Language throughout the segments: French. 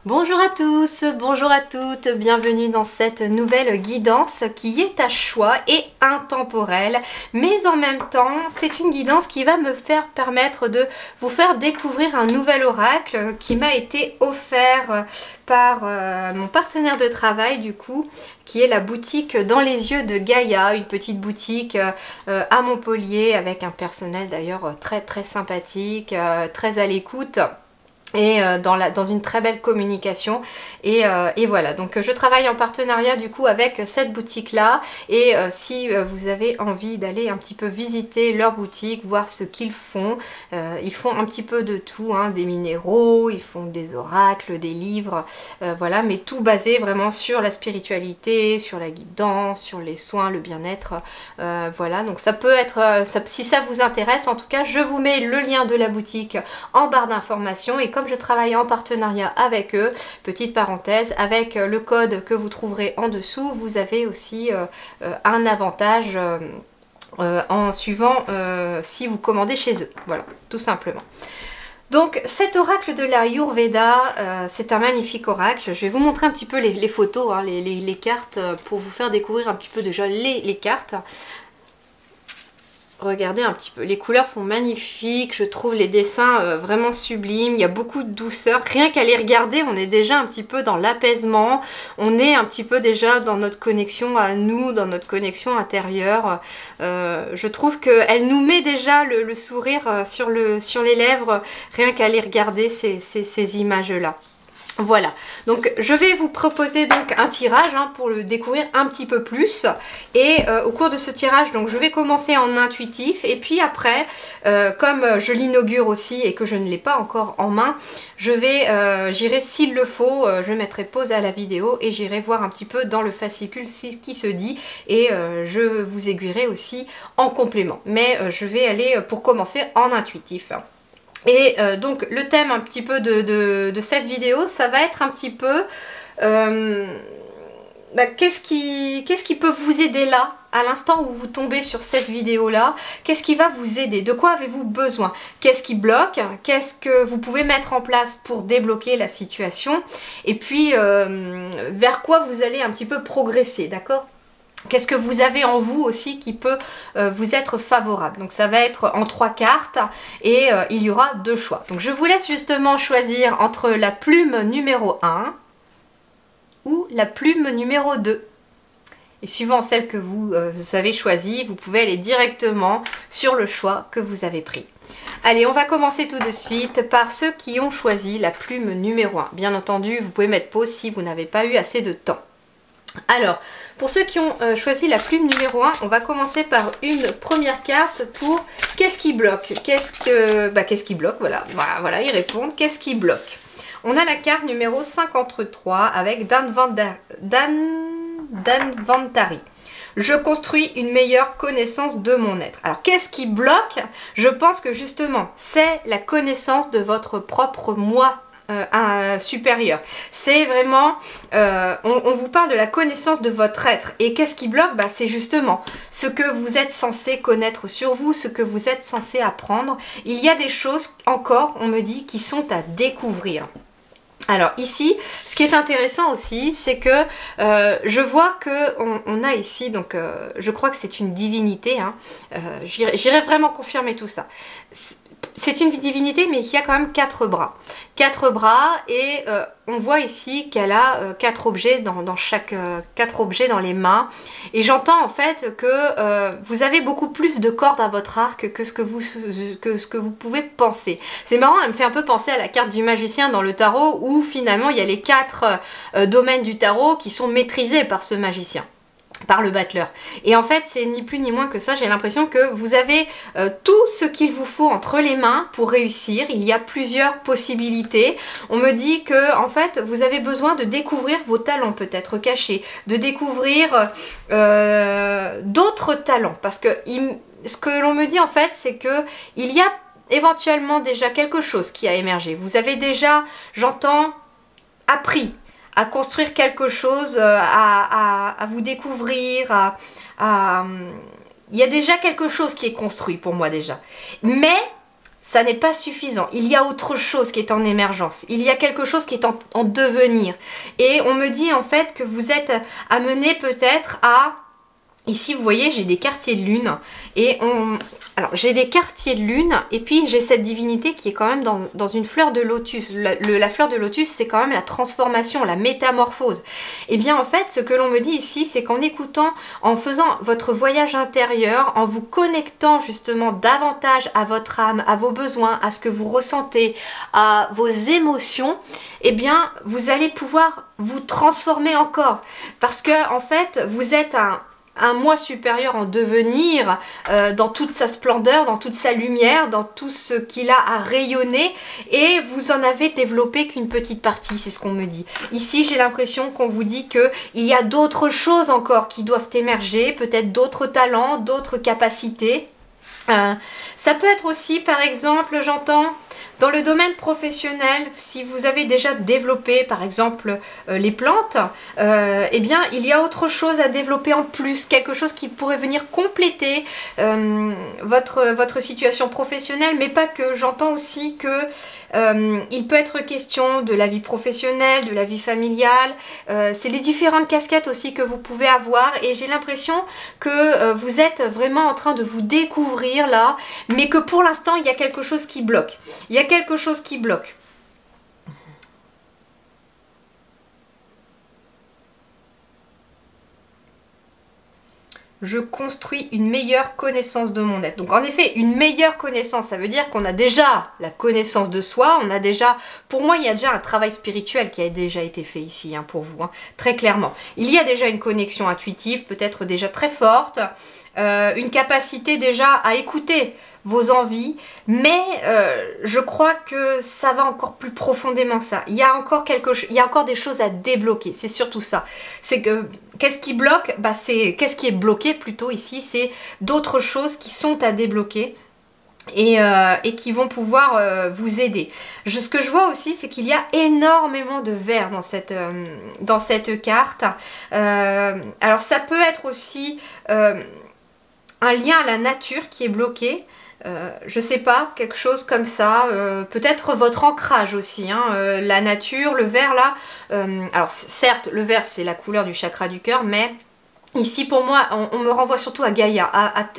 Bonjour à tous, bonjour à toutes, bienvenue dans cette nouvelle guidance qui est à choix et intemporelle, mais en même temps c'est une guidance qui va me permettre de vous faire découvrir un nouvel oracle qui m'a été offert par mon partenaire de travail du coup, qui est la boutique Dans les yeux de Gaïa, une petite boutique à Montpellier avec un personnel d'ailleurs très sympathique, très à l'écoute. Et dans une très belle communication et voilà, donc je travaille en partenariat du coup avec cette boutique là et si vous avez envie d'aller un petit peu visiter leur boutique, voir ce qu'ils font, ils font un petit peu de tout, hein, des minéraux, ils font des oracles, des livres, voilà, mais tout basé vraiment sur la spiritualité, sur la guidance, sur les soins, le bien-être, voilà, donc ça peut être, si ça vous intéresse, en tout cas je vous mets le lien de la boutique en barre d'informations et comme je travaille en partenariat avec eux, petite parenthèse, avec le code que vous trouverez en dessous, vous avez aussi un avantage en suivant si vous commandez chez eux. Voilà, tout simplement. Donc cet oracle de la Ayurveda, c'est un magnifique oracle. Je vais vous montrer un petit peu les photos, hein, les cartes, pour vous faire découvrir un petit peu déjà les cartes. Regardez un petit peu, les couleurs sont magnifiques, je trouve les dessins vraiment sublimes, il y a beaucoup de douceur, rien qu'à les regarder on est déjà un petit peu dans l'apaisement, on est un petit peu déjà dans notre connexion à nous, dans notre connexion intérieure. Je trouve qu'elle nous met déjà le sourire sur les lèvres, rien qu'à les regarder ces images-là. Voilà, donc je vais vous proposer donc un tirage hein, pour le découvrir un petit peu plus et au cours de ce tirage donc je vais commencer en intuitif et puis après comme je l'inaugure aussi et que je ne l'ai pas encore en main, j'irai s'il le faut, je mettrai pause à la vidéo et j'irai voir un petit peu dans le fascicule ce qui se dit et je vous aiguillerai aussi en complément, mais je vais aller pour commencer en intuitif. Et donc le thème un petit peu de cette vidéo, ça va être un petit peu qu'est-ce qui peut vous aider là, à l'instant où vous tombez sur cette vidéo là, qu'est-ce qui va vous aider, de quoi avez-vous besoin, qu'est-ce qui bloque, qu'est-ce que vous pouvez mettre en place pour débloquer la situation, et puis vers quoi vous allez un petit peu progresser, d'accord ? Qu'est-ce que vous avez en vous aussi qui peut vous être favorable. Donc ça va être en 3 cartes et il y aura 2 choix. Donc je vous laisse justement choisir entre la plume numéro 1 ou la plume numéro 2. Et suivant celle que vous avez choisie, vous pouvez aller directement sur le choix que vous avez pris. Allez, on va commencer tout de suite par ceux qui ont choisi la plume numéro 1. Bien entendu, vous pouvez mettre pause si vous n'avez pas eu assez de temps. Alors, pour ceux qui ont choisi la plume numéro 1, on va commencer par une première carte pour qu'est-ce qui bloque, qu'est-ce qui bloque, voilà, ils répondent, qu'est-ce qui bloque. On a la carte numéro 53 avec Dhanvantari. Je construis une meilleure connaissance de mon être. Alors, qu'est-ce qui bloque? Je pense que justement, c'est la connaissance de votre propre moi supérieur. C'est vraiment, on vous parle de la connaissance de votre être. Et qu'est-ce qui bloque? C'est justement ce que vous êtes censé connaître sur vous, ce que vous êtes censé apprendre. Il y a des choses encore, on me dit, qui sont à découvrir. Alors ici, ce qui est intéressant aussi, c'est que je vois que on a ici, donc je crois que c'est une divinité, hein, j'irai vraiment confirmer tout ça. C'est une divinité mais qui a quand même 4 bras. 4 bras et on voit ici qu'elle a 4 objets dans 4 objets dans les mains. Et j'entends en fait que vous avez beaucoup plus de cordes à votre arc que ce que vous pouvez penser. C'est marrant, elle me fait un peu penser à la carte du magicien dans le tarot où finalement il y a les 4 domaines du tarot qui sont maîtrisés par ce magicien, par le battleur. Et en fait, c'est ni plus ni moins que ça. J'ai l'impression que vous avez tout ce qu'il vous faut entre les mains pour réussir. Il y a plusieurs possibilités. On me dit que en fait, vous avez besoin de découvrir vos talents peut-être cachés, de découvrir d'autres talents. Parce que ce que l'on me dit en fait, c'est que il y a éventuellement déjà quelque chose qui a émergé. Vous avez déjà, j'entends, appris à construire quelque chose, à vous découvrir, il y a déjà quelque chose qui est construit pour moi déjà. Mais ça n'est pas suffisant. Il y a autre chose qui est en émergence. Il y a quelque chose qui est en devenir. Et on me dit en fait que vous êtes amené peut-être à... Ici, vous voyez, j'ai des quartiers de lune. Alors, j'ai des quartiers de lune. Et puis, j'ai cette divinité qui est quand même dans une fleur de lotus. La fleur de lotus, c'est quand même la transformation, la métamorphose. Et bien, en fait, ce que l'on me dit ici, c'est qu'en écoutant, en faisant votre voyage intérieur, en vous connectant justement davantage à votre âme, à vos besoins, à ce que vous ressentez, à vos émotions, eh bien, vous allez pouvoir vous transformer encore. Parce que, en fait, vous êtes un moi supérieur en devenir, dans toute sa splendeur, dans toute sa lumière, dans tout ce qu'il a à rayonner, et vous en avez développé qu'une petite partie, c'est ce qu'on me dit. Ici, j'ai l'impression qu'on vous dit qu'il y a d'autres choses encore qui doivent émerger, peut-être d'autres talents, d'autres capacités. Ça peut être aussi, par exemple, j'entends, dans le domaine professionnel, si vous avez déjà développé, par exemple, les plantes, eh bien, il y a autre chose à développer en plus, quelque chose qui pourrait venir compléter votre situation professionnelle, mais pas que. J'entends aussi que il peut être question de la vie professionnelle, de la vie familiale, c'est les différentes casquettes aussi que vous pouvez avoir, et j'ai l'impression que vous êtes vraiment en train de vous découvrir là, mais que pour l'instant il y a quelque chose qui bloque. Il y a quelque chose qui bloque. Je construis une meilleure connaissance de mon être. Donc en effet, une meilleure connaissance, ça veut dire qu'on a déjà la connaissance de soi, on a déjà, pour moi, il y a déjà un travail spirituel qui a déjà été fait ici, hein, pour vous, hein, très clairement. Il y a déjà une connexion intuitive, peut-être déjà très forte, une capacité déjà à écouter vos envies, mais je crois que ça va encore plus profondément que ça. Il y a encore il y a encore des choses à débloquer, c'est surtout ça. C'est que qu'est-ce qui bloque? Bah, qu'est-ce qui est bloqué plutôt ici? C'est d'autres choses qui sont à débloquer et qui vont pouvoir vous aider. Ce que je vois aussi, c'est qu'il y a énormément de vert dans cette carte. Alors ça peut être aussi un lien à la nature qui est bloqué. Je sais pas, quelque chose comme ça, peut-être votre ancrage aussi, hein, la nature, le vert là, alors certes le vert c'est la couleur du chakra du cœur, mais ici pour moi on me renvoie surtout à Gaïa,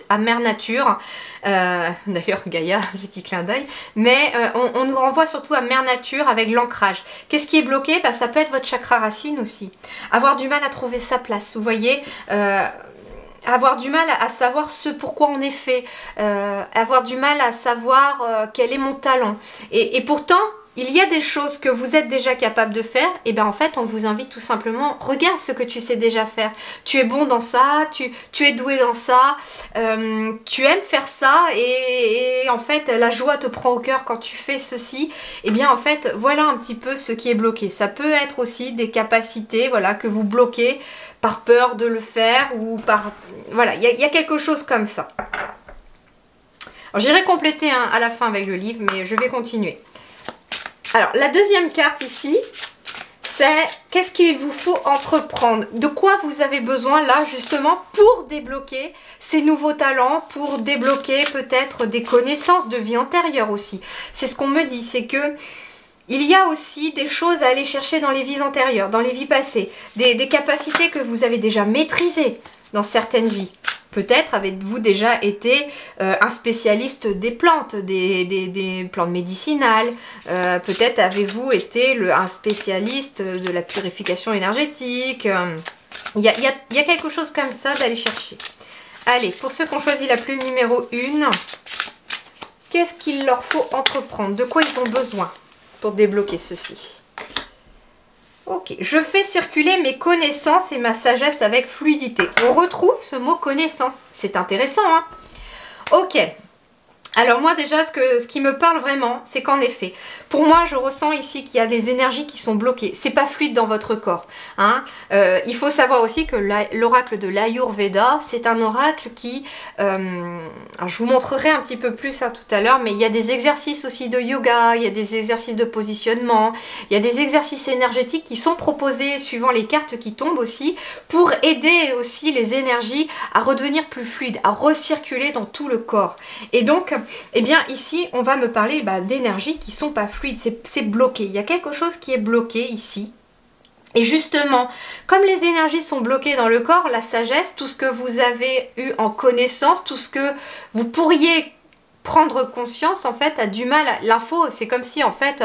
à Mère Nature, d'ailleurs Gaïa, petit clin d'œil, mais on nous renvoie surtout à Mère Nature avec l'ancrage. Qu'est-ce qui est bloqué? Bah, ça peut être votre chakra racine aussi, avoir du mal à trouver sa place, vous voyez, avoir du mal à savoir ce pourquoi on est fait, avoir du mal à savoir quel est mon talent. Et pourtant, il y a des choses que vous êtes déjà capable de faire, et bien en fait on vous invite tout simplement, regarde ce que tu sais déjà faire. Tu es bon dans ça, tu es doué dans ça, tu aimes faire ça, et en fait la joie te prend au cœur quand tu fais ceci. Et bien en fait voilà un petit peu ce qui est bloqué. Ça peut être aussi des capacités, voilà, que vous bloquez par peur de le faire, ou par... Voilà, il y a quelque chose comme ça. Alors j'irai compléter hein, à la fin avec le livre, mais je vais continuer. Alors, la deuxième carte ici, c'est qu'est-ce qu'il vous faut entreprendre? De quoi vous avez besoin là, justement, pour débloquer ces nouveaux talents, pour débloquer peut-être des connaissances de vie antérieure aussi. C'est ce qu'on me dit, c'est que il y a aussi des choses à aller chercher dans les vies antérieures, dans les vies passées, des capacités que vous avez déjà maîtrisées dans certaines vies. Peut-être avez-vous déjà été un spécialiste des plantes, des plantes médicinales. Peut-être avez-vous été un spécialiste de la purification énergétique. Il y a quelque chose comme ça d'aller chercher. Allez, pour ceux qui ont choisi la plume numéro 1, qu'est-ce qu'il leur faut entreprendre? De quoi ils ont besoin pour débloquer ceci? Ok, je fais circuler mes connaissances et ma sagesse avec fluidité. On retrouve ce mot connaissance. C'est intéressant, hein? Ok. Alors moi déjà, ce qui me parle vraiment, c'est qu'en effet, pour moi, je ressens ici qu'il y a des énergies qui sont bloquées. C'est pas fluide dans votre corps, hein. Il faut savoir aussi que l'oracle de l'Ayurveda, c'est un oracle qui... alors je vous montrerai un petit peu plus hein, tout à l'heure, mais il y a des exercices aussi de yoga, il y a des exercices de positionnement, il y a des exercices énergétiques qui sont proposés suivant les cartes qui tombent aussi, pour aider aussi les énergies à redevenir plus fluides, à recirculer dans tout le corps. Et donc... eh bien ici, on va me parler d'énergies qui sont pas fluides, c'est bloqué. Il y a quelque chose qui est bloqué ici. Et justement, comme les énergies sont bloquées dans le corps, la sagesse, tout ce que vous avez eu en connaissance, tout ce que vous pourriez prendre conscience, en fait, a du mal. L'info, c'est comme si, en fait,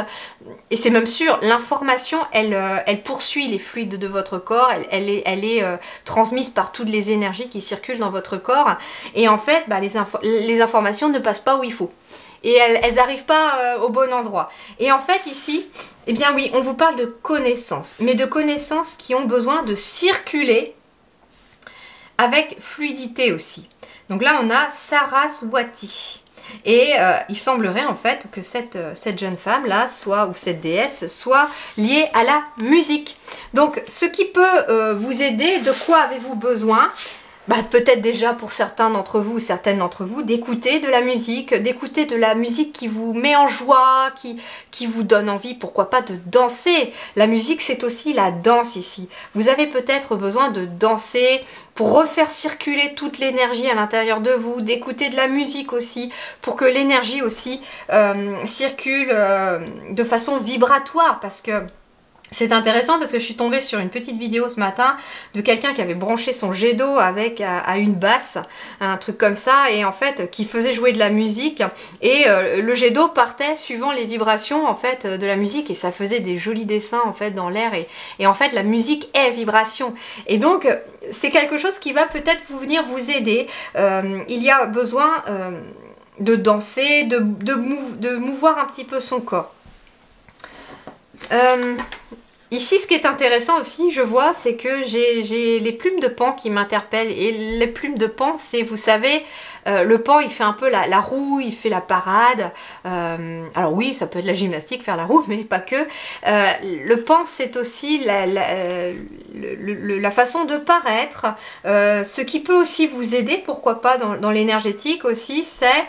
et c'est même sûr, l'information, elle poursuit les fluides de votre corps, elle est transmise par toutes les énergies qui circulent dans votre corps. Et en fait, les informations ne passent pas où il faut. Et elles n'arrivent pas au bon endroit. Et en fait, ici, eh bien oui, on vous parle de connaissances, mais de connaissances qui ont besoin de circuler avec fluidité aussi. Donc là, on a Saraswati. Et il semblerait en fait que cette jeune femme-là, ou cette déesse, soit liée à la musique. Donc, ce qui peut vous aider, de quoi avez-vous besoin ? Peut-être déjà pour certains d'entre vous, certaines d'entre vous, d'écouter de la musique qui vous met en joie, qui vous donne envie, pourquoi pas, de danser. La musique, c'est aussi la danse ici. Vous avez peut-être besoin de danser pour refaire circuler toute l'énergie à l'intérieur de vous, d'écouter de la musique aussi, pour que l'énergie aussi circule de façon vibratoire, parce que c'est intéressant parce que je suis tombée sur une petite vidéo ce matin de quelqu'un qui avait branché son jet d'eau avec à une basse, un truc comme ça, et en fait qui faisait jouer de la musique, et le jet d'eau partait suivant les vibrations en fait de la musique, et ça faisait des jolis dessins en fait dans l'air, et en fait la musique est vibration, et donc c'est quelque chose qui va peut-être venir vous aider. Il y a besoin de danser, de mouvoir un petit peu son corps. Ici, ce qui est intéressant aussi, je vois, c'est que j'ai les plumes de Pan qui m'interpellent. Et les plumes de Pan, c'est, vous savez, le Pan, il fait un peu la roue, il fait la parade. Alors oui, ça peut être la gymnastique, faire la roue, mais pas que. Le Pan, c'est aussi la façon de paraître. Ce qui peut aussi vous aider, pourquoi pas, dans l'énergétique aussi, c'est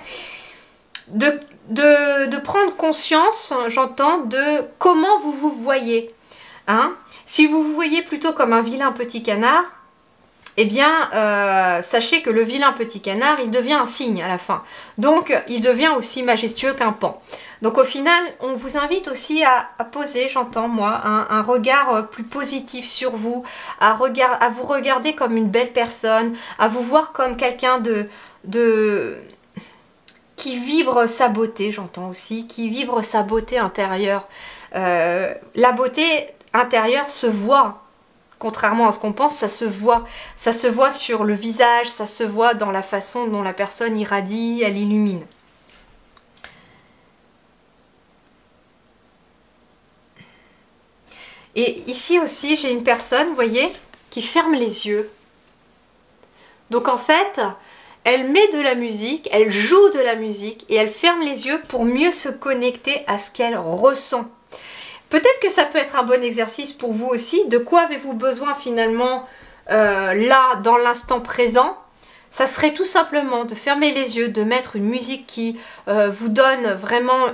de prendre conscience, j'entends, de comment vous vous voyez. Hein? Si vous vous voyez plutôt comme un vilain petit canard, eh bien, sachez que le vilain petit canard, il devient un cygne à la fin. Donc, il devient aussi majestueux qu'un Pan. Donc, au final, on vous invite aussi à poser, j'entends moi, un regard plus positif sur vous, à vous regarder comme une belle personne, à vous voir comme quelqu'un qui vibre sa beauté, j'entends aussi, qui vibre sa beauté intérieure. La beauté intérieure se voit, contrairement à ce qu'on pense, ça se voit sur le visage, ça se voit dans la façon dont la personne irradie, elle illumine. Et ici aussi, j'ai une personne, vous voyez, qui ferme les yeux. Donc en fait, elle met de la musique, elle joue de la musique et elle ferme les yeux pour mieux se connecter à ce qu'elle ressent. Peut-être que ça peut être un bon exercice pour vous aussi. De quoi avez-vous besoin finalement là, dans l'instant présent? Ça serait tout simplement de fermer les yeux, de mettre une musique qui vous donne vraiment,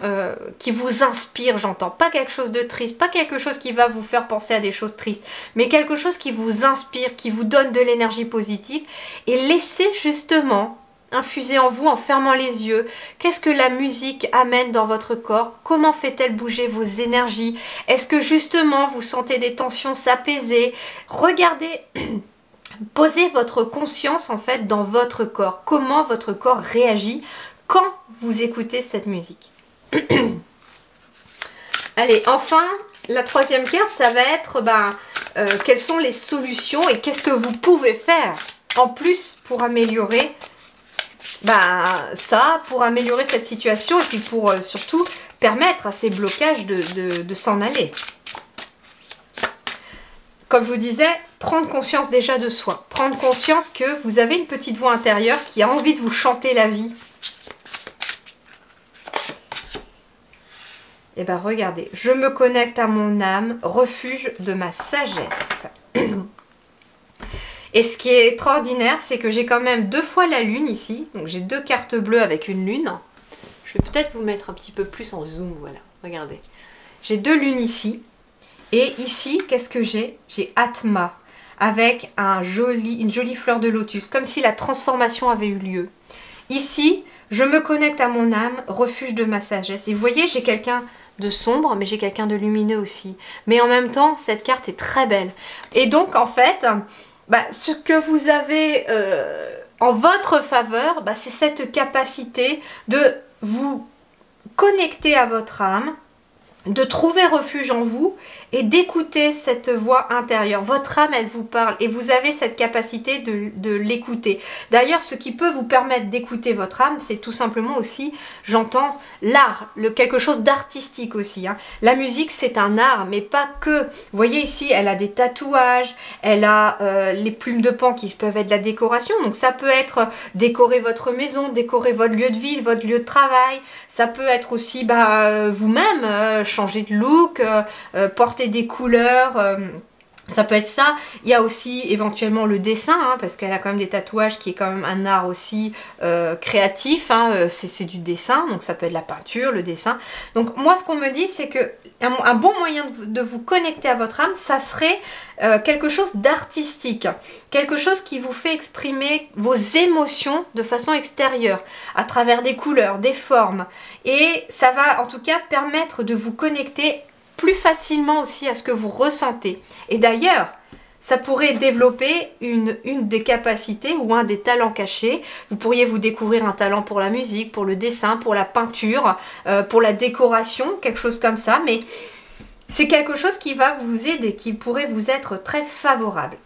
qui vous inspire, j'entends. Pas quelque chose de triste, pas quelque chose qui va vous faire penser à des choses tristes, mais quelque chose qui vous inspire, qui vous donne de l'énergie positive. Et laissez justement infuser en vous en fermant les yeux. Qu'est-ce que la musique amène dans votre corps? Comment fait-elle bouger vos énergies? Est-ce que justement vous sentez des tensions s'apaiser? Regardez, posez votre conscience en fait dans votre corps. Comment votre corps réagit quand vous écoutez cette musique? Allez, enfin, la troisième carte, ça va être quelles sont les solutions et qu'est-ce que vous pouvez faire en plus pour améliorer pour améliorer cette situation et puis pour surtout permettre à ces blocages de s'en aller. Comme je vous disais, prendre conscience déjà de soi. Prendre conscience que vous avez une petite voix intérieure qui a envie de vous chanter la vie. Et bien regardez, je me connecte à mon âme, refuge de ma sagesse. Et ce qui est extraordinaire, c'est que j'ai quand même 2 fois la lune ici. Donc j'ai 2 cartes bleues avec une lune. Je vais peut-être vous mettre un petit peu plus en zoom, voilà. Regardez. J'ai 2 lunes ici. Et ici, qu'est-ce que j'ai? J'ai Atma, avec une jolie fleur de lotus, comme si la transformation avait eu lieu. Ici, Je me connecte à mon âme, refuge de ma sagesse. Et vous voyez, j'ai quelqu'un de sombre, mais j'ai quelqu'un de lumineux aussi. Mais en même temps, cette carte est très belle. Et donc, en fait, ce que vous avez en votre faveur, c'est cette capacité de vous connecter à votre âme, de trouver refuge en vous et d'écouter cette voix intérieure. Votre âme, elle vous parle et vous avez cette capacité de l'écouter. D'ailleurs, ce qui peut vous permettre d'écouter votre âme, c'est tout simplement aussi, j'entends, l'art, quelque chose d'artistique aussi. Hein. La musique, c'est un art, mais pas que. Vous voyez ici, elle a des tatouages, elle a les plumes de pan qui peuvent être de la décoration. Donc ça peut être décorer votre maison, décorer votre lieu de vie, votre lieu de travail. Ça peut être aussi vous-même, changer de look, porter des couleurs, ça peut être ça. Il y a aussi éventuellement le dessin, hein, parce qu'elle a quand même des tatouages qui est quand même un art aussi créatif, hein, c'est du dessin, donc ça peut être la peinture, le dessin. Donc moi ce qu'on me dit c'est que un bon moyen de vous connecter à votre âme, ça serait quelque chose d'artistique, quelque chose qui vous fait exprimer vos émotions de façon extérieure, à travers des couleurs, des formes, et ça va en tout cas permettre de vous connecter plus facilement aussi à ce que vous ressentez. Et d'ailleurs, ça pourrait développer une des capacités ou un des talents cachés. Vous pourriez vous découvrir un talent pour la musique, pour le dessin, pour la peinture, pour la décoration, quelque chose comme ça. Mais c'est quelque chose qui va vous aider, qui pourrait vous être très favorable.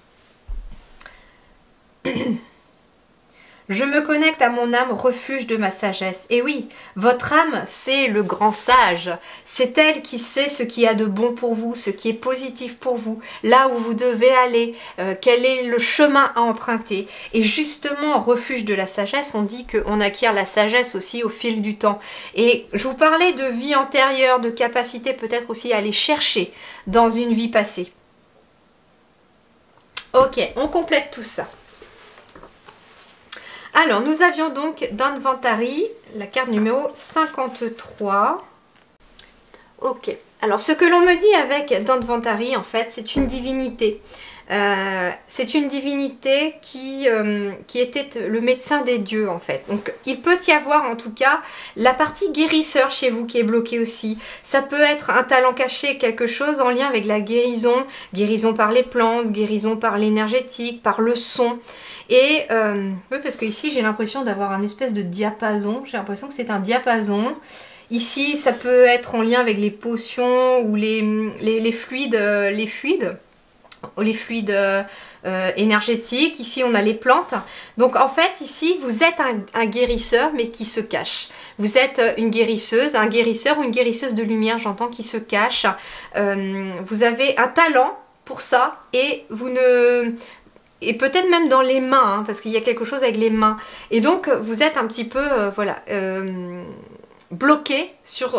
Je me connecte à mon âme, refuge de ma sagesse. Et oui, votre âme, c'est le grand sage. C'est elle qui sait ce qu'il y a de bon pour vous, ce qui est positif pour vous, là où vous devez aller, quel est le chemin à emprunter. Et justement, refuge de la sagesse, on dit qu'on acquiert la sagesse aussi au fil du temps. Et je vous parlais de vie antérieure, de capacité peut-être aussi à aller chercher dans une vie passée. Ok, on complète tout ça. Alors, nous avions donc Dhanvantari, la carte numéro 53. Ok. Alors, ce que l'on me dit avec Dhanvantari, en fait, c'est une divinité. C'est une divinité qui était le médecin des dieux, en fait. Donc, il peut y avoir, en tout cas, la partie guérisseur chez vous qui est bloquée aussi. Ça peut être un talent caché, quelque chose en lien avec la guérison. Guérison par les plantes, guérison par l'énergétique, par le son. Et oui, parce que ici j'ai l'impression d'avoir un espèce de diapason. J'ai l'impression que c'est un diapason. Ici, ça peut être en lien avec les potions ou les fluides, énergétiques. Ici, on a les plantes. Donc, en fait, ici, vous êtes un guérisseur, mais qui se cache. Vous êtes une guérisseuse, un guérisseur ou une guérisseuse de lumière, j'entends, qui se cache. Vous avez un talent pour ça et vous ne... Et peut-être même dans les mains, hein, parce qu'il y a quelque chose avec les mains. Et donc, vous êtes un petit peu, bloqué sur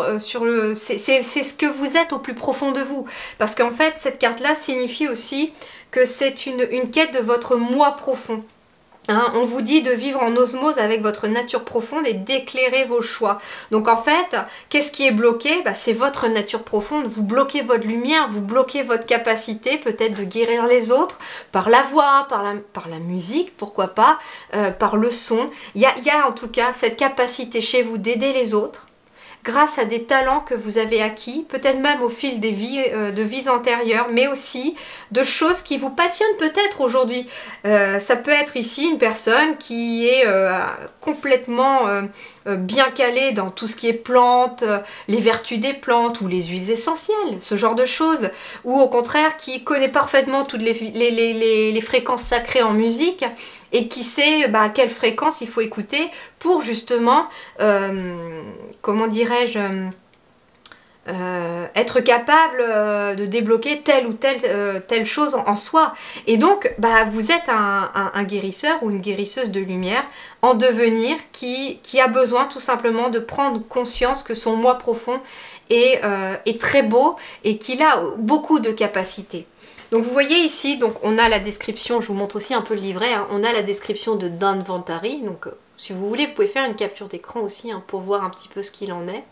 le... C'est ce que vous êtes au plus profond de vous. Parce qu'en fait, cette carte-là signifie aussi que c'est une quête de votre moi profond. Hein, on vous dit de vivre en osmose avec votre nature profonde et d'éclairer vos choix. Donc en fait, qu'est-ce qui est bloqué? C'est votre nature profonde. Vous bloquez votre lumière, vous bloquez votre capacité peut-être de guérir les autres par la voix, par la musique, pourquoi pas, par le son. Il y a en tout cas cette capacité chez vous d'aider les autres grâce à des talents que vous avez acquis, peut-être même au fil des vies, de vies antérieures, mais aussi de choses qui vous passionnent peut-être aujourd'hui. Ça peut être ici une personne qui est complètement bien calée dans tout ce qui est plantes, les vertus des plantes ou les huiles essentielles, ce genre de choses, ou au contraire qui connaît parfaitement toutes les fréquences sacrées en musique, et qui sait à quelle fréquence il faut écouter pour justement, comment dirais-je, être capable de débloquer telle ou telle chose en soi. Et donc, vous êtes un guérisseur ou une guérisseuse de lumière en devenir qui a besoin tout simplement de prendre conscience que son moi profond est très beau et qu'il a beaucoup de capacités. Donc vous voyez ici, donc on a la description, je vous montre aussi un peu le livret, hein, on a la description de Dhanvantari, donc si vous voulez vous pouvez faire une capture d'écran aussi hein, pour voir un petit peu ce qu'il en est.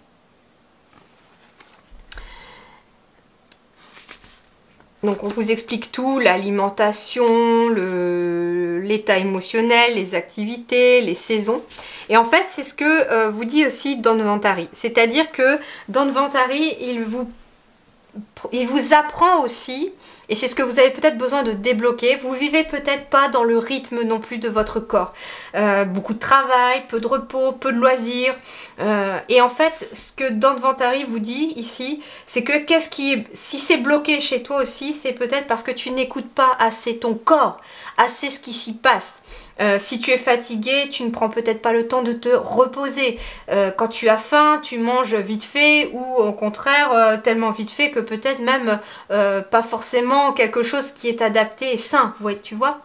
Donc on vous explique tout, l'alimentation, l'état émotionnel, les activités, les saisons. Et en fait, c'est ce que vous dit aussi Dhanvantari. C'est-à-dire que Dhanvantari, il vous apprend aussi, et c'est ce que vous avez peut-être besoin de débloquer, vous vivez peut-être pas dans le rythme non plus de votre corps. Beaucoup de travail, peu de repos, peu de loisirs. Et en fait, ce que Dhanvantari vous dit ici, c'est que si c'est bloqué chez toi aussi, c'est peut-être parce que tu n'écoutes pas assez ton corps, assez ce qui s'y passe. Si tu es fatigué, tu ne prends peut-être pas le temps de te reposer. Quand tu as faim, tu manges vite fait ou au contraire tellement vite fait que peut-être même pas forcément quelque chose qui est adapté et sain. Tu vois.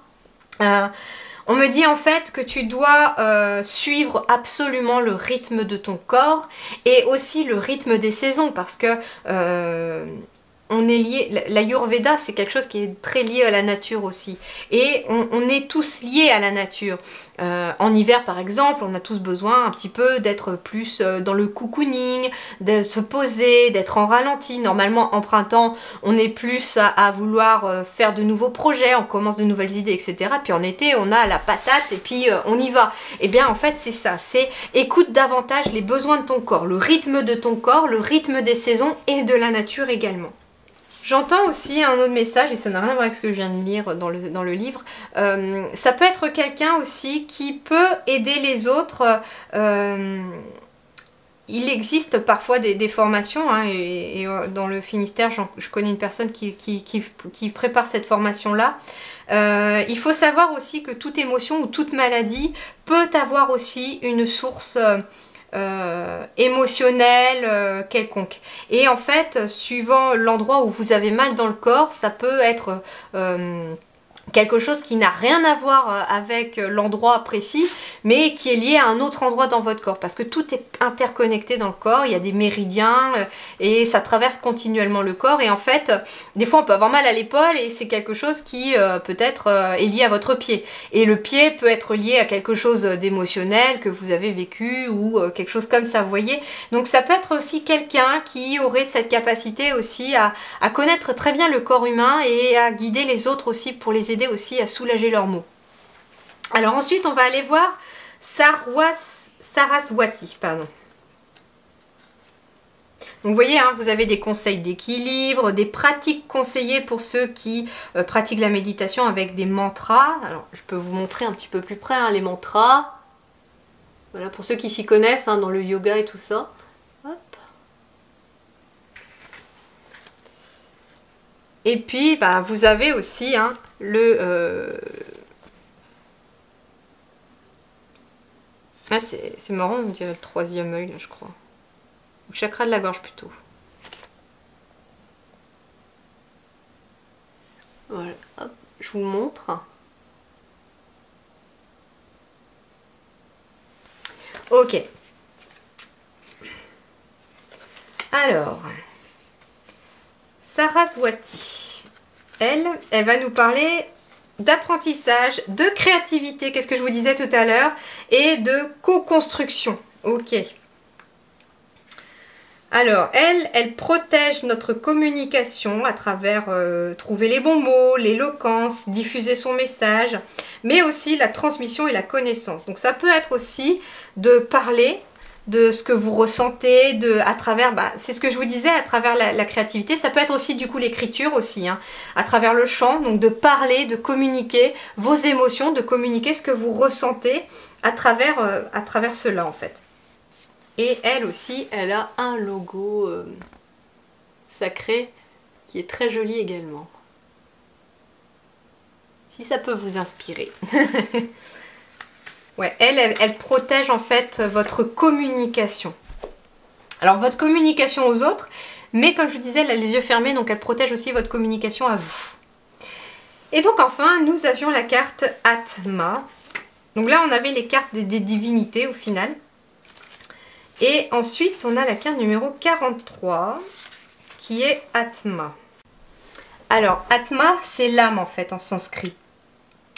On me dit en fait que tu dois suivre absolument le rythme de ton corps et aussi le rythme des saisons parce que on est lié, l'Ayurveda c'est quelque chose qui est très lié à la nature aussi et on est tous liés à la nature. En hiver par exemple on a tous besoin un petit peu d'être plus dans le cocooning, de se poser, d'être en ralenti. Normalement en printemps on est plus à vouloir faire de nouveaux projets, on commence de nouvelles idées etc. Puis en été on a la patate et puis on y va. Et bien en fait c'est ça, c'est écoute davantage les besoins de ton corps, le rythme de ton corps, le rythme des saisons et de la nature également. J'entends aussi un autre message, et ça n'a rien à voir avec ce que je viens de lire dans le livre. Ça peut être quelqu'un aussi qui peut aider les autres. Il existe parfois des formations, hein, et dans le Finistère, je connais une personne qui prépare cette formation-là. Il faut savoir aussi que toute émotion ou toute maladie peut avoir aussi une source émotionnel quelconque. Et en fait, suivant l'endroit où vous avez mal dans le corps, ça peut être quelque chose qui n'a rien à voir avec l'endroit précis, mais qui est lié à un autre endroit dans votre corps, parce que tout est interconnecté dans le corps, il y a des méridiens, et ça traverse continuellement le corps, et en fait, des fois on peut avoir mal à l'épaule, et c'est quelque chose qui peut-être est lié à votre pied, et le pied peut être lié à quelque chose d'émotionnel que vous avez vécu, ou quelque chose comme ça, vous voyez. Donc ça peut être aussi quelqu'un qui aurait cette capacité aussi à connaître très bien le corps humain, et à guider les autres aussi pour les aider aussi à soulager leurs maux. Alors ensuite on va aller voir Saraswati, pardon. Donc vous voyez, hein, vous avez des conseils d'équilibre, des pratiques conseillées pour ceux qui pratiquent la méditation avec des mantras. Alors je peux vous montrer un petit peu plus près hein, les mantras. Voilà, pour ceux qui s'y connaissent hein, dans le yoga et tout ça. Hop. Et puis bah, vous avez aussi hein, ah, c'est marrant, on dirait le troisième œil, là, je crois. Le chakra de la gorge, plutôt. Voilà, hop, je vous montre. Ok. Alors, Saraswati, elle va nous parler d'apprentissage, de créativité, qu'est-ce que je vous disais tout à l'heure, et de co-construction. Ok. Alors, elle protège notre communication à travers trouver les bons mots, l'éloquence, diffuser son message, mais aussi la transmission et la connaissance. Donc ça peut être aussi de parler de ce que vous ressentez, à travers, bah, c'est ce que je vous disais, à travers la créativité. Ça peut être aussi du coup l'écriture aussi, hein, à travers le chant, donc de parler, de communiquer vos émotions, de communiquer ce que vous ressentez à travers cela en fait. Et elle aussi, elle a un logo sacré qui est très joli également. Si ça peut vous inspirer. Ouais, elle protège en fait votre communication. Alors votre communication aux autres, mais comme je vous disais, elle a les yeux fermés, donc elle protège aussi votre communication à vous. Et donc enfin, nous avions la carte Atma. Donc là, on avait les cartes des divinités au final. Et ensuite, on a la carte numéro 43, qui est Atma. Alors, Atma, c'est l'âme en fait, en sanskrit.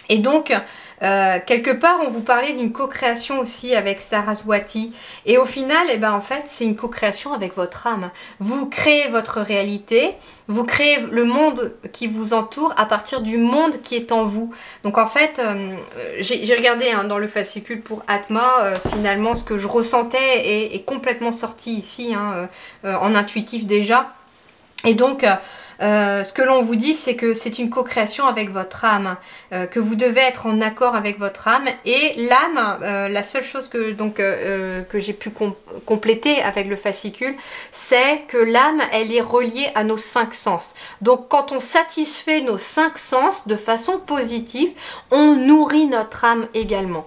Et donc, quelque part, on vous parlait d'une co-création aussi avec Saraswati. Et au final, eh ben, en fait, c'est une co-création avec votre âme. Vous créez votre réalité, vous créez le monde qui vous entoure à partir du monde qui est en vous. Donc en fait, j'ai regardé hein, dans le fascicule pour Atma, finalement, ce que je ressentais est complètement sorti ici, hein, en intuitif déjà. Et donc... ce que l'on vous dit, c'est que c'est une co-création avec votre âme, que vous devez être en accord avec votre âme. Et l'âme, la seule chose que, que j'ai pu compléter avec le fascicule, c'est que l'âme, elle est reliée à nos 5 sens. Donc quand on satisfait nos 5 sens de façon positive, on nourrit notre âme également.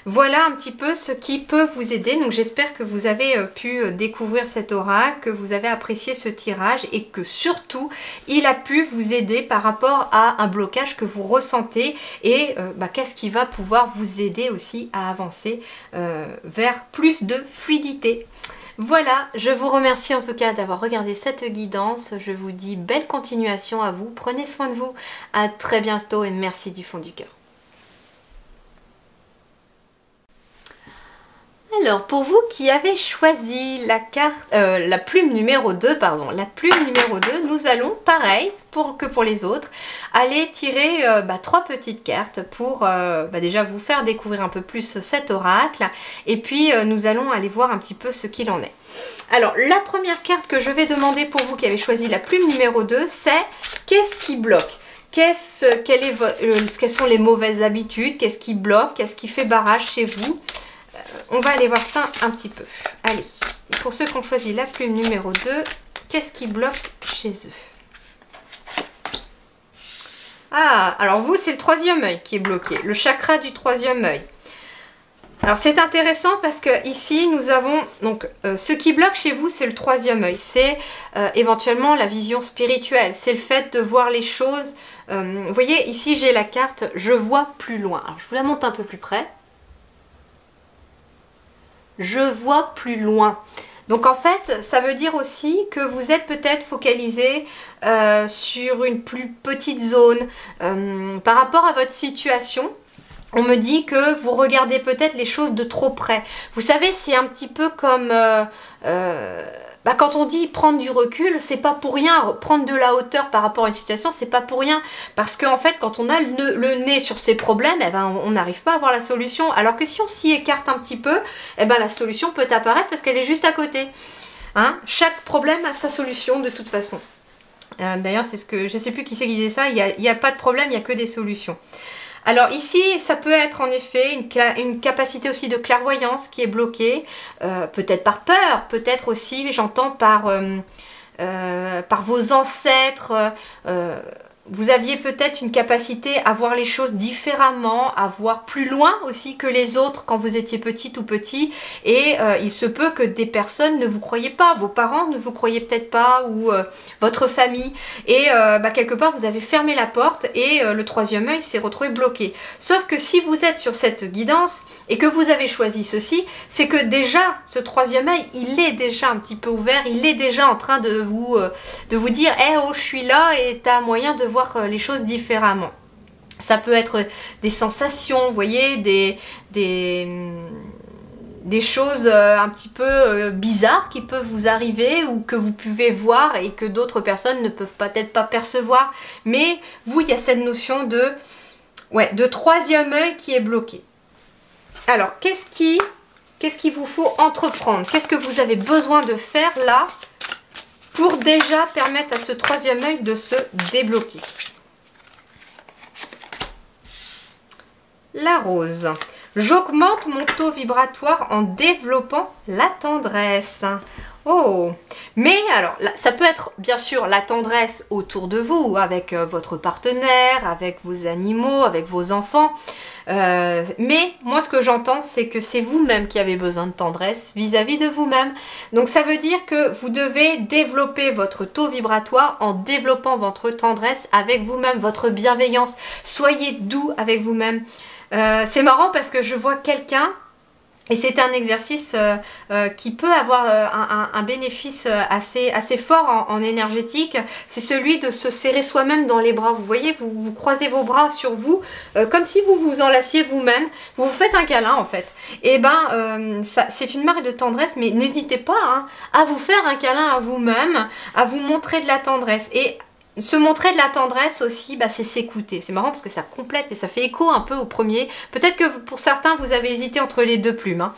Voilà un petit peu ce qui peut vous aider. Donc j'espère que vous avez pu découvrir cet oracle, que vous avez apprécié ce tirage et que surtout il a pu vous aider par rapport à un blocage que vous ressentez et qu'est-ce qui va pouvoir vous aider aussi à avancer vers plus de fluidité. Voilà, je vous remercie en tout cas d'avoir regardé cette guidance. Je vous dis belle continuation à vous. Prenez soin de vous. À très bientôt et merci du fond du cœur. Alors, pour vous qui avez choisi la carte, la plume numéro 2, pardon, la plume numéro 2, nous allons, pareil que pour les autres, aller tirer 3 petites cartes pour déjà vous faire découvrir un peu plus cet oracle. Et puis, nous allons aller voir un petit peu ce qu'il en est. Alors, la première carte que je vais demander pour vous qui avez choisi la plume numéro 2, c'est qu'est-ce qui bloque ? Quelles sont les mauvaises habitudes? Qu'est-ce qui bloque? Qu'est-ce qui fait barrage chez vous? On va aller voir ça un petit peu. Allez, pour ceux qui ont choisi la plume numéro 2, qu'est-ce qui bloque chez eux? Ah, alors vous, c'est le 3e œil qui est bloqué, le chakra du 3e œil. Alors c'est intéressant parce que ici, nous avons, donc, ce qui bloque chez vous, c'est le 3e œil. C'est éventuellement la vision spirituelle. C'est le fait de voir les choses. Vous voyez, ici, j'ai la carte « Je vois plus loin ». Alors, je vous la montre un peu plus près. Je vois plus loin. Donc en fait, ça veut dire aussi que vous êtes peut-être focalisé sur une plus petite zone par rapport à votre situation. On me dit que vous regardez peut-être les choses de trop près. Vous savez, c'est un petit peu comme... quand on dit prendre du recul, c'est pas pour rien. Prendre de la hauteur par rapport à une situation, c'est pas pour rien. Parce qu'en fait, quand on a le nez sur ses problèmes, on n'arrive pas à voir la solution. Alors que si on s'y écarte un petit peu, la solution peut apparaître parce qu'elle est juste à côté. Hein? Chaque problème a sa solution de toute façon. D'ailleurs, c'est ce que je sais plus qui c'est qui disait ça. Il n'y a pas de problème, il n'y a que des solutions. Alors ici, ça peut être en effet une capacité aussi de clairvoyance qui est bloquée, peut-être par peur, peut-être aussi, j'entends, par vos ancêtres. Vous aviez peut-être une capacité à voir les choses différemment, à voir plus loin aussi que les autres quand vous étiez petite ou petit. Et il se peut que des personnes ne vous croyaient pas, vos parents ne vous croyaient peut-être pas, ou votre famille. Et quelque part, vous avez fermé la porte et le 3e œil s'est retrouvé bloqué. Sauf que si vous êtes sur cette guidance et que vous avez choisi ceci, c'est que déjà, ce 3e œil, il est déjà un petit peu ouvert, il est déjà en train de vous dire « Eh oh, je suis là et tu as moyen de voir les choses différemment ». Ça peut être des sensations, vous voyez, des choses un petit peu bizarres qui peuvent vous arriver ou que vous pouvez voir et que d'autres personnes ne peuvent peut-être pas percevoir. Mais vous, il y a cette notion de 3e œil qui est bloqué. Alors, qu'est-ce qu'il vous faut entreprendre? Qu'est-ce que vous avez besoin de faire là pour déjà permettre à ce 3e œil de se débloquer? La rose. J'augmente mon taux vibratoire en développant la tendresse. Oh, mais alors, là, ça peut être bien sûr la tendresse autour de vous, avec votre partenaire, avec vos animaux, avec vos enfants. Mais moi, ce que j'entends, c'est que c'est vous-même qui avez besoin de tendresse vis-à-vis de vous-même. Donc, ça veut dire que vous devez développer votre taux vibratoire en développant votre tendresse avec vous-même, votre bienveillance. Soyez doux avec vous-même. C'est marrant parce que je vois quelqu'un Et c'est un exercice qui peut avoir un bénéfice assez fort en énergétique. C'est celui de se serrer soi-même dans les bras. Vous voyez, vous croisez vos bras sur vous, comme si vous vous enlaciez vous-même. Vous vous faites un câlin en fait. Et c'est une marque de tendresse, mais n'hésitez pas hein, à vous faire un câlin à vous-même, à vous montrer de la tendresse. Et se montrer de la tendresse aussi, c'est s'écouter. C'est marrant parce que ça complète et ça fait écho un peu au premier. Peut-être que pour certains, vous avez hésité entre les deux plumes. Hein.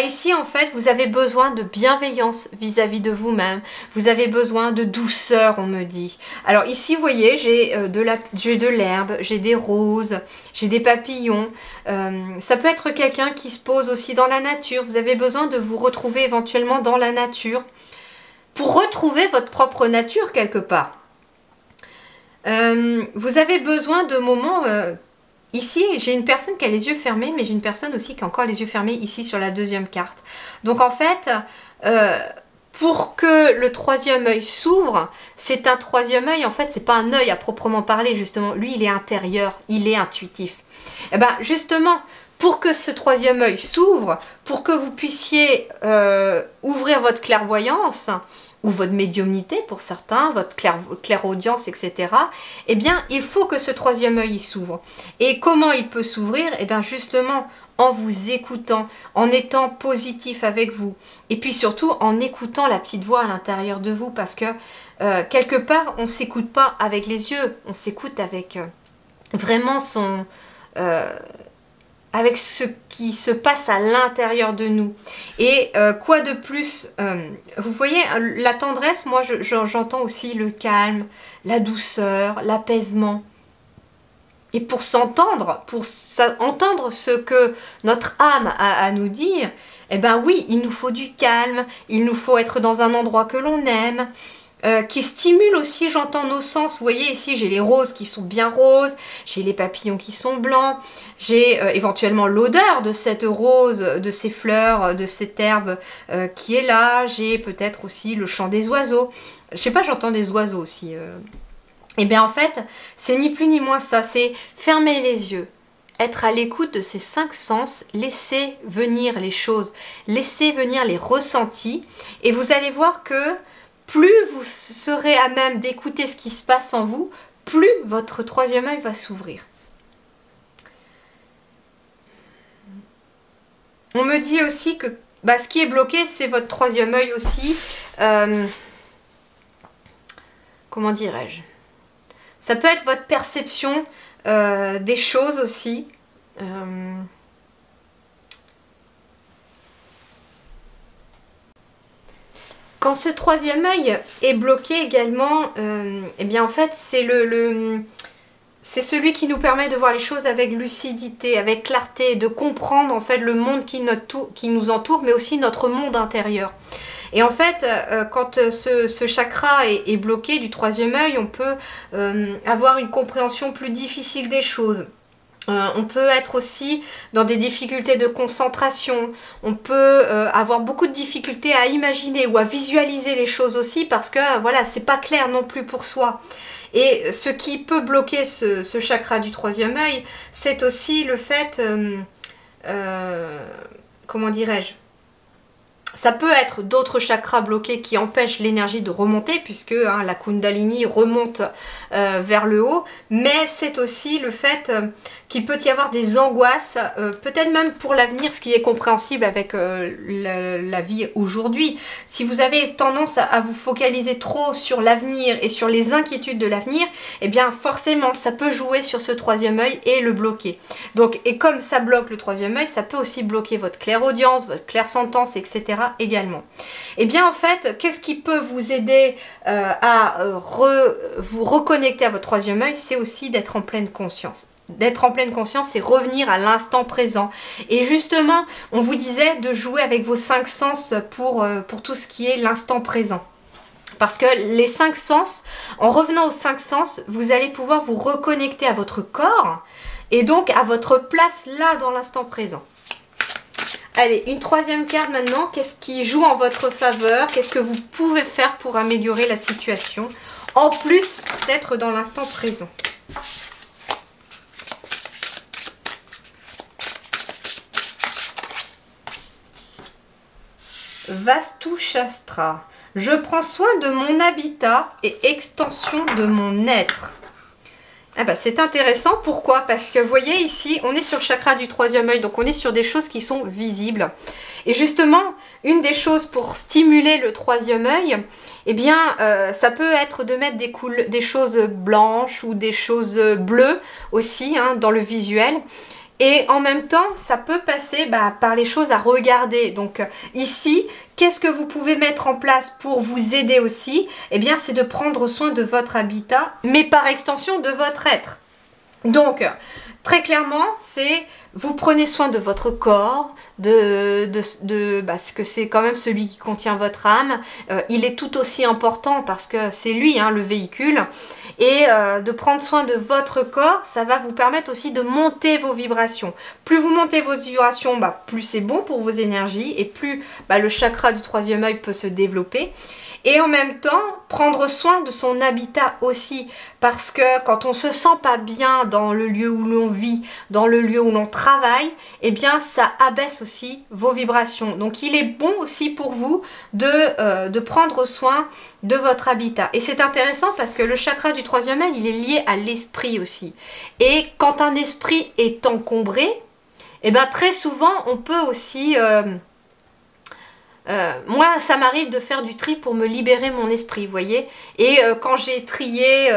Ici, en fait, vous avez besoin de bienveillance vis-à-vis de vous-même. Vous avez besoin de douceur, on me dit. Alors ici, vous voyez, j'ai de l'herbe, j'ai des roses, j'ai des papillons. Ça peut être quelqu'un qui se pose aussi dans la nature. Vous avez besoin de vous retrouver éventuellement dans la nature pour retrouver votre propre nature quelque part. Vous avez besoin de moments... ici, j'ai une personne qui a les yeux fermés, mais j'ai une personne aussi qui a encore les yeux fermés ici sur la deuxième carte. Donc en fait, pour que le troisième œil s'ouvre, c'est un troisième œil, en fait, c'est pas un œil à proprement parler, justement. Lui, il est intérieur, il est intuitif. Et justement, pour que ce troisième œil s'ouvre, pour que vous puissiez ouvrir votre clairvoyance, ou votre médiumnité pour certains, votre clairaudience, etc. Eh bien, il faut que ce troisième œil s'ouvre. Et comment il peut s'ouvrir? Eh bien, justement, en vous écoutant, en étant positif avec vous. Et puis surtout, en écoutant la petite voix à l'intérieur de vous. Parce que, quelque part, on ne s'écoute pas avec les yeux. On s'écoute avec vraiment son... avec ce qui se passe à l'intérieur de nous. Et quoi de plus, vous voyez, la tendresse, moi j'entends aussi le calme, la douceur, l'apaisement. Et pour s'entendre, pour entendre ce que notre âme a à nous dire, eh bien oui, il nous faut du calme, il nous faut être dans un endroit que l'on aime, qui stimule aussi, j'entends nos sens. Vous voyez ici, j'ai les roses qui sont bien roses, j'ai les papillons qui sont blancs, j'ai éventuellement l'odeur de cette rose, de ces fleurs, de cette herbe qui est là, j'ai peut-être aussi le chant des oiseaux. Je sais pas, j'entends des oiseaux aussi. Et bien en fait, c'est ni plus ni moins ça, c'est fermer les yeux, être à l'écoute de ces 5 sens, laisser venir les choses, laisser venir les ressentis, et vous allez voir que plus vous serez à même d'écouter ce qui se passe en vous, plus votre troisième œil va s'ouvrir. On me dit aussi que ce qui est bloqué, c'est votre troisième œil aussi. Comment dirais-je? Ça peut être votre perception des choses aussi. Quand ce troisième œil est bloqué également, eh bien en fait c'est c'est celui qui nous permet de voir les choses avec lucidité, avec clarté, de comprendre en fait le monde qui nous entoure, mais aussi notre monde intérieur. Et en fait, quand ce chakra est bloqué du troisième œil, on peut avoir une compréhension plus difficile des choses. On peut être aussi dans des difficultés de concentration, on peut avoir beaucoup de difficultés à imaginer ou à visualiser les choses aussi parce que voilà, c'est pas clair non plus pour soi. Et ce qui peut bloquer ce chakra du troisième œil, c'est aussi le fait, comment dirais-je, ça peut être d'autres chakras bloqués qui empêchent l'énergie de remonter puisque la Kundalini remonte vers le haut, mais c'est aussi le fait qu'il peut y avoir des angoisses, peut-être même pour l'avenir, ce qui est compréhensible avec la vie aujourd'hui. Si vous avez tendance à vous focaliser trop sur l'avenir et sur les inquiétudes de l'avenir, eh bien forcément ça peut jouer sur ce troisième œil et le bloquer. Donc, et comme ça bloque le troisième œil, ça peut aussi bloquer votre clairaudience, votre clairsentence, etc. également. Et bien en fait, qu'est-ce qui peut vous aider à vous reconnecter à votre troisième œil? C'est aussi d'être en pleine conscience. D'être en pleine conscience, c'est revenir à l'instant présent. Et justement, on vous disait de jouer avec vos 5 sens pour tout ce qui est l'instant présent. Parce que les 5 sens, en revenant aux 5 sens, vous allez pouvoir vous reconnecter à votre corps et donc à votre place là dans l'instant présent. Allez, une troisième carte maintenant. Qu'est-ce qui joue en votre faveur? Qu'est-ce que vous pouvez faire pour améliorer la situation? En plus d'être dans l'instant présent. Vastu Shastra. Je prends soin de mon habitat et extension de mon être. Ah bah c'est intéressant, pourquoi? Parce que vous voyez ici, on est sur le chakra du troisième œil, donc on est sur des choses qui sont visibles. Et justement, une des choses pour stimuler le troisième œil, eh bien, ça peut être de mettre des choses blanches ou des choses bleues aussi hein, dans le visuel. Et en même temps, ça peut passer par les choses à regarder. Donc ici, qu'est-ce que vous pouvez mettre en place pour vous aider aussi? Eh bien, c'est de prendre soin de votre habitat, mais par extension de votre être. Donc, très clairement, c'est vous prenez soin de votre corps, parce que c'est quand même celui qui contient votre âme. Il est tout aussi important parce que c'est lui, hein, le véhicule. Et de prendre soin de votre corps, ça va vous permettre aussi de monter vos vibrations. Plus vous montez vos vibrations, plus c'est bon pour vos énergies et plus le chakra du troisième œil peut se développer. Et en même temps, prendre soin de son habitat aussi. Parce que quand on se sent pas bien dans le lieu où l'on vit, dans le lieu où l'on travaille, eh bien ça abaisse aussi vos vibrations. Donc il est bon aussi pour vous de prendre soin de votre habitat. Et c'est intéressant parce que le chakra du troisième œil, il est lié à l'esprit aussi. Et quand un esprit est encombré, eh bien très souvent on peut aussi... moi, ça m'arrive de faire du tri pour me libérer mon esprit, vous voyez. Et quand j'ai trié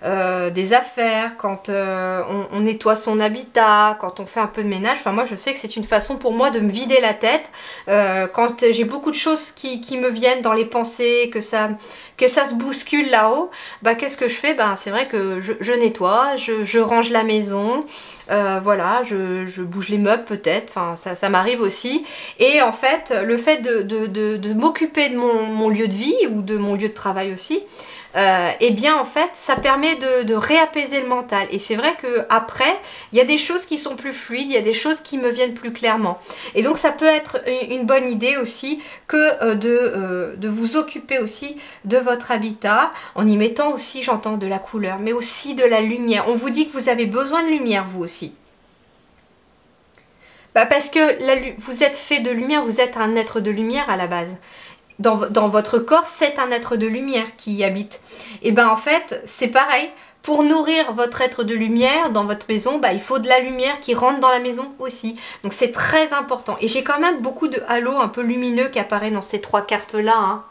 des affaires, quand on nettoie son habitat, quand on fait un peu de ménage, enfin moi je sais que c'est une façon pour moi de me vider la tête. Quand j'ai beaucoup de choses qui me viennent dans les pensées, que ça se bouscule là-haut, qu'est-ce que je fais? C'est vrai que je nettoie, je range la maison. Voilà, je bouge les meubles peut-être, enfin ça m'arrive aussi. Et en fait, le fait de m'occuper de mon lieu de vie ou de mon lieu de travail aussi, eh bien en fait, ça permet de réapaiser le mental. Et c'est vrai que après, il y a des choses qui sont plus fluides, il y a des choses qui me viennent plus clairement. Et donc ça peut être une bonne idée aussi que de vous occuper aussi de votre habitat, en y mettant aussi, j'entends, de la couleur, mais aussi de la lumière. On vous dit que vous avez besoin de lumière, vous aussi. Parce que vous êtes fait de lumière, vous êtes un être de lumière à la base. Dans votre corps, c'est un être de lumière qui y habite. Et en fait, c'est pareil. Pour nourrir votre être de lumière dans votre maison, il faut de la lumière qui rentre dans la maison aussi. Donc c'est très important. Et j'ai quand même beaucoup de halos un peu lumineux qui apparaissent dans ces trois cartes-là. Hein.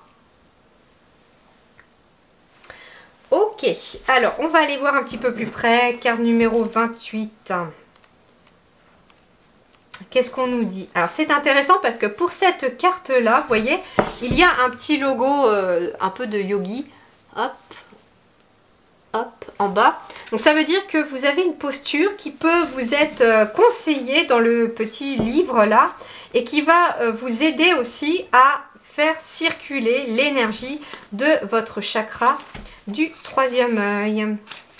Ok, alors on va aller voir un petit peu plus près. Carte numéro 28. Qu'est-ce qu'on nous dit? Alors c'est intéressant parce que pour cette carte là, vous voyez, il y a un petit logo un peu de yogi, hop, hop, en bas. Donc ça veut dire que vous avez une posture qui peut vous être conseillée dans le petit livre là et qui va vous aider aussi à faire circuler l'énergie de votre chakra du troisième œil.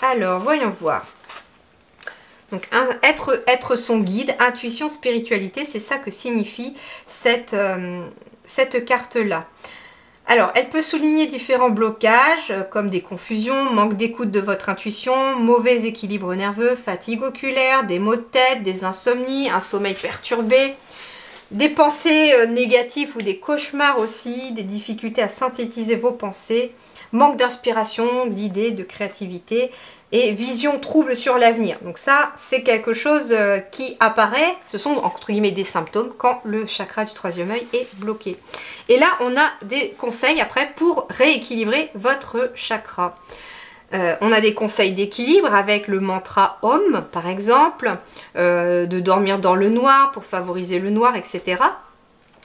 Alors voyons voir. Donc être son guide, intuition, spiritualité, c'est ça que signifie cette carte-là. Alors, elle peut souligner différents blocages, comme des confusions, manque d'écoute de votre intuition, mauvais équilibre nerveux, fatigue oculaire, des maux de tête, des insomnies, un sommeil perturbé, des pensées négatives ou des cauchemars aussi, des difficultés à synthétiser vos pensées, manque d'inspiration, d'idées, de créativité, et vision trouble sur l'avenir. Donc ça, c'est quelque chose qui apparaît, ce sont entre guillemets des symptômes quand le chakra du troisième œil est bloqué. Et là, on a des conseils après pour rééquilibrer votre chakra. On a des conseils d'équilibre avec le mantra Om, par exemple, de dormir dans le noir pour favoriser le noir, etc.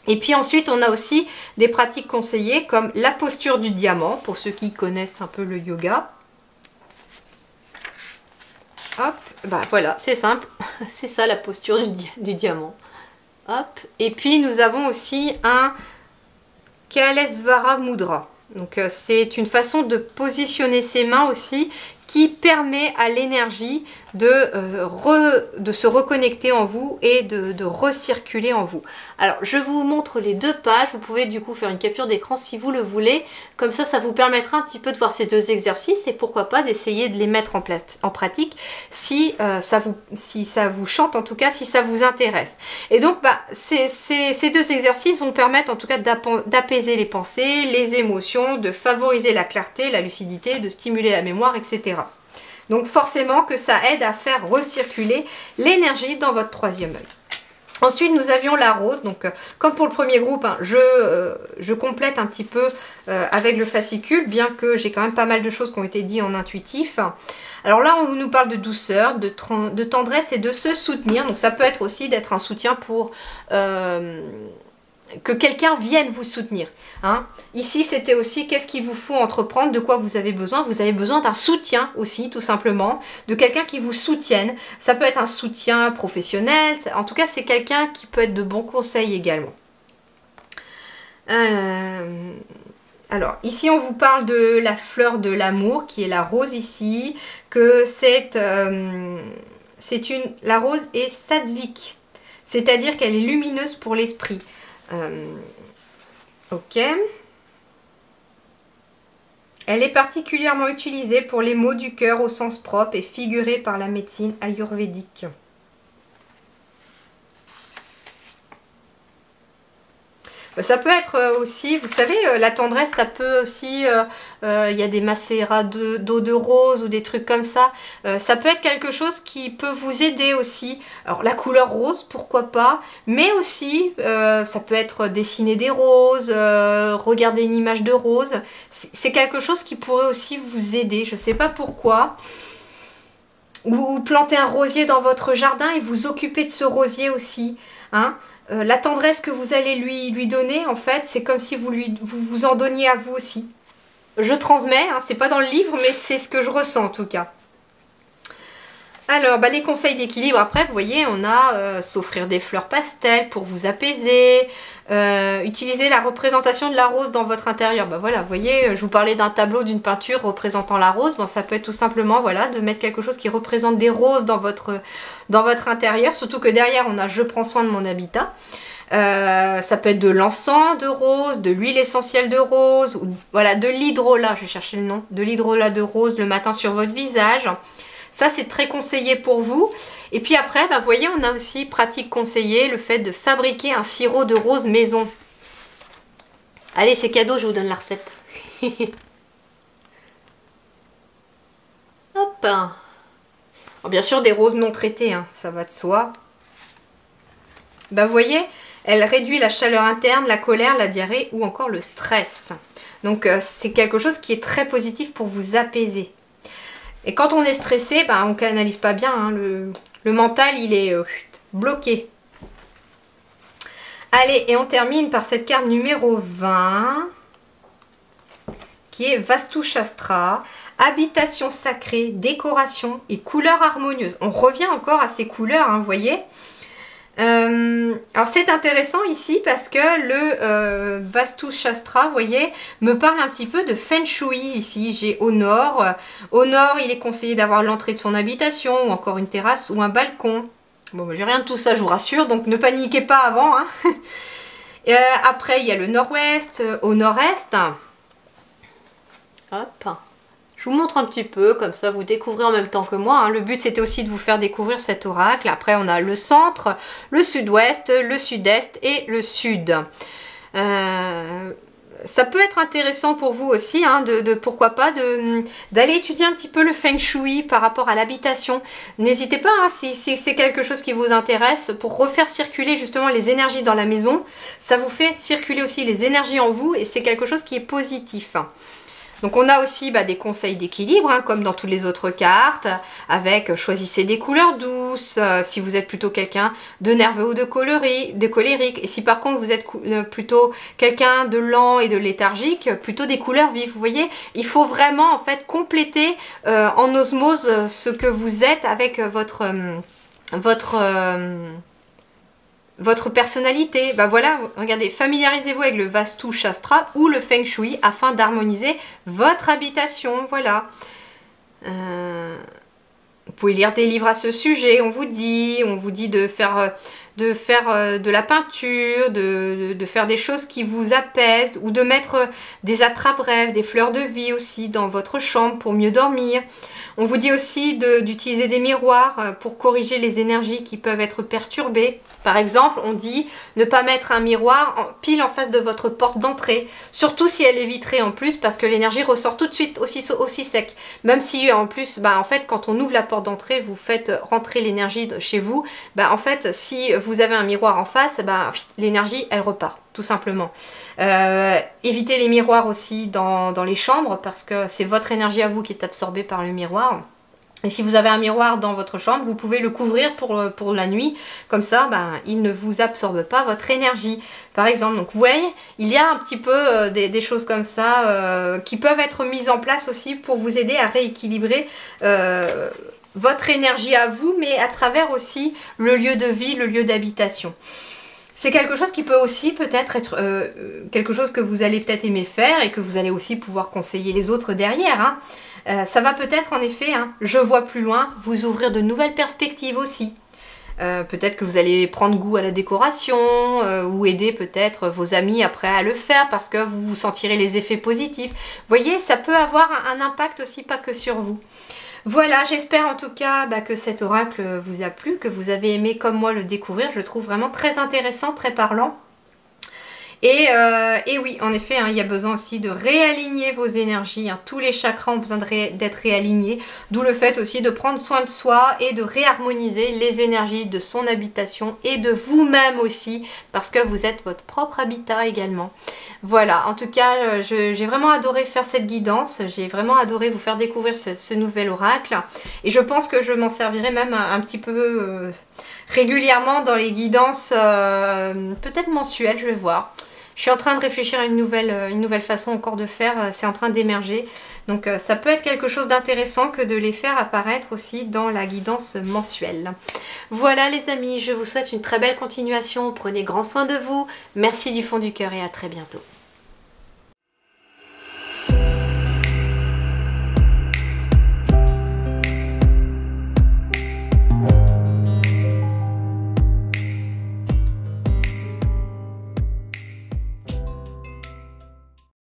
Et puis ensuite, on a aussi des pratiques conseillées comme la posture du diamant, pour ceux qui connaissent un peu le yoga. Hop, voilà, c'est simple, c'est ça la posture du diamant. Hop, et puis nous avons aussi un Kalesvara Mudra. Donc c'est une façon de positionner ses mains aussi qui permet à l'énergie de se reconnecter en vous et de recirculer en vous. Alors je vous montre les deux pages, vous pouvez du coup faire une capture d'écran si vous le voulez, comme ça vous permettra un petit peu de voir ces deux exercices et pourquoi pas d'essayer de les mettre en pratique si ça vous chante, en tout cas si ça vous intéresse. Et donc ces deux exercices vont permettre en tout cas d'apaiser les pensées, les émotions, de favoriser la clarté, la lucidité, de stimuler la mémoire, etc. Donc forcément que ça aide à faire recirculer l'énergie dans votre troisième œil. Ensuite, nous avions la rose. Donc, comme pour le premier groupe, hein, je complète un petit peu avec le fascicule, bien que j'ai quand même pas mal de choses qui ont été dites en intuitif. Alors là, on nous parle de douceur, de tendresse et de se soutenir. Donc, ça peut être aussi d'être un soutien pour que quelqu'un vienne vous soutenir. Hein. Ici, c'était aussi qu'est-ce qu'il vous faut entreprendre, de quoi vous avez besoin. Vous avez besoin d'un soutien aussi, tout simplement, de quelqu'un qui vous soutienne. Ça peut être un soutien professionnel, en tout cas, c'est quelqu'un qui peut être de bons conseils également. Alors, ici, on vous parle de la fleur de l'amour, qui est la rose ici, que la rose est satvique, c'est-à-dire qu'elle est lumineuse pour l'esprit. Ok. Elle est particulièrement utilisée pour les maux du cœur au sens propre et figurée par la médecine ayurvédique. Ça peut être aussi, vous savez, la tendresse, ça peut aussi, il y a des macérats d'eau de rose ou des trucs comme ça. Ça peut être quelque chose qui peut vous aider aussi. Alors la couleur rose, pourquoi pas, mais aussi, ça peut être dessiner des roses, regarder une image de rose. C'est quelque chose qui pourrait aussi vous aider, je ne sais pas pourquoi. Ou planter un rosier dans votre jardin et vous occuper de ce rosier aussi. Hein. La tendresse que vous allez lui donner, en fait, c'est comme si vous en donniez à vous aussi. Je transmets, hein, c'est pas dans le livre, mais c'est ce que je ressens en tout cas. Alors, les conseils d'équilibre, après, vous voyez, on a s'offrir des fleurs pastel pour vous apaiser, utiliser la représentation de la rose dans votre intérieur. Voilà, vous voyez, je vous parlais d'un tableau, d'une peinture représentant la rose. Bon, ça peut être tout simplement, voilà, de mettre quelque chose qui représente des roses dans votre intérieur. Surtout que derrière, on a « Je prends soin de mon habitat ». Ça peut être de l'encens de rose, de l'huile essentielle de rose, ou voilà, de l'hydrolat, je vais chercher le nom, de l'hydrolat de rose le matin sur votre visage. Ça, c'est très conseillé pour vous. Et puis après, vous voyez, on a aussi pratique conseillée, le fait de fabriquer un sirop de rose maison. Allez, c'est cadeau, je vous donne la recette. Hop. Alors, bien sûr, des roses non traitées, hein, ça va de soi. Vous voyez, elle réduit la chaleur interne, la colère, la diarrhée ou encore le stress. Donc, c'est quelque chose qui est très positif pour vous apaiser. Et quand on est stressé, on ne canalise pas bien. Hein, le mental, il est bloqué. Allez, et on termine par cette carte numéro 20, qui est Vastu Shastra, habitation sacrée, décoration et couleurs harmonieuses. On revient encore à ces couleurs, hein, vous voyez. Alors c'est intéressant ici parce que le Vastu Shastra, vous voyez, me parle un petit peu de Feng Shui ici. J'ai au nord. Au nord, il est conseillé d'avoir l'entrée de son habitation ou encore une terrasse ou un balcon. Bon, j'ai rien de tout ça, je vous rassure, donc ne paniquez pas avant. Hein. Après, il y a le nord-ouest, au nord-est. Hop. Je vous montre un petit peu, comme ça vous découvrez en même temps que moi. Hein. Le but c'était aussi de vous faire découvrir cet oracle. Après on a le centre, le sud-ouest, le sud-est et le sud. Ça peut être intéressant pour vous aussi, hein, pourquoi pas, d'aller étudier un petit peu le Feng Shui par rapport à l'habitation. N'hésitez pas, hein, si c'est quelque chose qui vous intéresse, pour refaire circuler justement les énergies dans la maison. Ça vous fait circuler aussi les énergies en vous et c'est quelque chose qui est positif. Donc on a aussi des conseils d'équilibre, hein, comme dans toutes les autres cartes, avec choisissez des couleurs douces, si vous êtes plutôt quelqu'un de nerveux ou de colérique. Et si par contre vous êtes plutôt quelqu'un de lent et de léthargique, plutôt des couleurs vives. Vous voyez, il faut vraiment en fait compléter en osmose ce que vous êtes avec votre personnalité. Voilà, regardez, familiarisez-vous avec le Vastu Shastra ou le Feng Shui afin d'harmoniser votre habitation. Voilà. Vous pouvez lire des livres à ce sujet, on vous dit de faire de la peinture, de faire des choses qui vous apaisent, ou de mettre des attrape-rêves, des fleurs de vie aussi dans votre chambre pour mieux dormir. On vous dit aussi d'utiliser des miroirs pour corriger les énergies qui peuvent être perturbées. Par exemple, on dit ne pas mettre un miroir pile en face de votre porte d'entrée, surtout si elle est vitrée en plus, parce que l'énergie ressort tout de suite aussi sec. Même si en plus, en fait, quand on ouvre la porte d'entrée, vous faites rentrer l'énergie chez vous, en fait, si vous avez un miroir en face, l'énergie, elle repart, tout simplement. Évitez les miroirs aussi dans les chambres, parce que c'est votre énergie à vous qui est absorbée par le miroir. Et si vous avez un miroir dans votre chambre, vous pouvez le couvrir pour la nuit. Comme ça, il ne vous absorbe pas votre énergie, par exemple. Donc vous voyez, il y a un petit peu des choses comme ça qui peuvent être mises en place aussi pour vous aider à rééquilibrer votre énergie à vous, mais à travers aussi le lieu de vie, le lieu d'habitation. C'est quelque chose qui peut aussi peut-être être quelque chose que vous allez peut-être aimer faire et que vous allez aussi pouvoir conseiller les autres derrière, hein. Ça va peut-être en effet, je vois plus loin, vous ouvrir de nouvelles perspectives aussi. Peut-être que vous allez prendre goût à la décoration ou aider peut-être vos amis après à le faire parce que vous vous sentirez les effets positifs. Vous voyez, ça peut avoir un impact aussi, pas que sur vous. Voilà, j'espère en tout cas que cet oracle vous a plu, que vous avez aimé comme moi le découvrir. Je le trouve vraiment très intéressant, très parlant. Et oui, en effet, il y a besoin aussi de réaligner vos énergies. Tous les chakras ont besoin d'être réalignés. D'où le fait aussi de prendre soin de soi et de réharmoniser les énergies de son habitation et de vous-même aussi, parce que vous êtes votre propre habitat également. Voilà, en tout cas, j'ai vraiment adoré faire cette guidance. J'ai vraiment adoré vous faire découvrir ce nouvel oracle. Et je pense que je m'en servirai même un petit peu régulièrement dans les guidances, peut-être mensuelles, je vais voir. Je suis en train de réfléchir à une nouvelle façon encore de faire, c'est en train d'émerger. Donc ça peut être quelque chose d'intéressant que de les faire apparaître aussi dans la guidance mensuelle. Voilà les amis, je vous souhaite une très belle continuation, prenez grand soin de vous. Merci du fond du cœur et à très bientôt.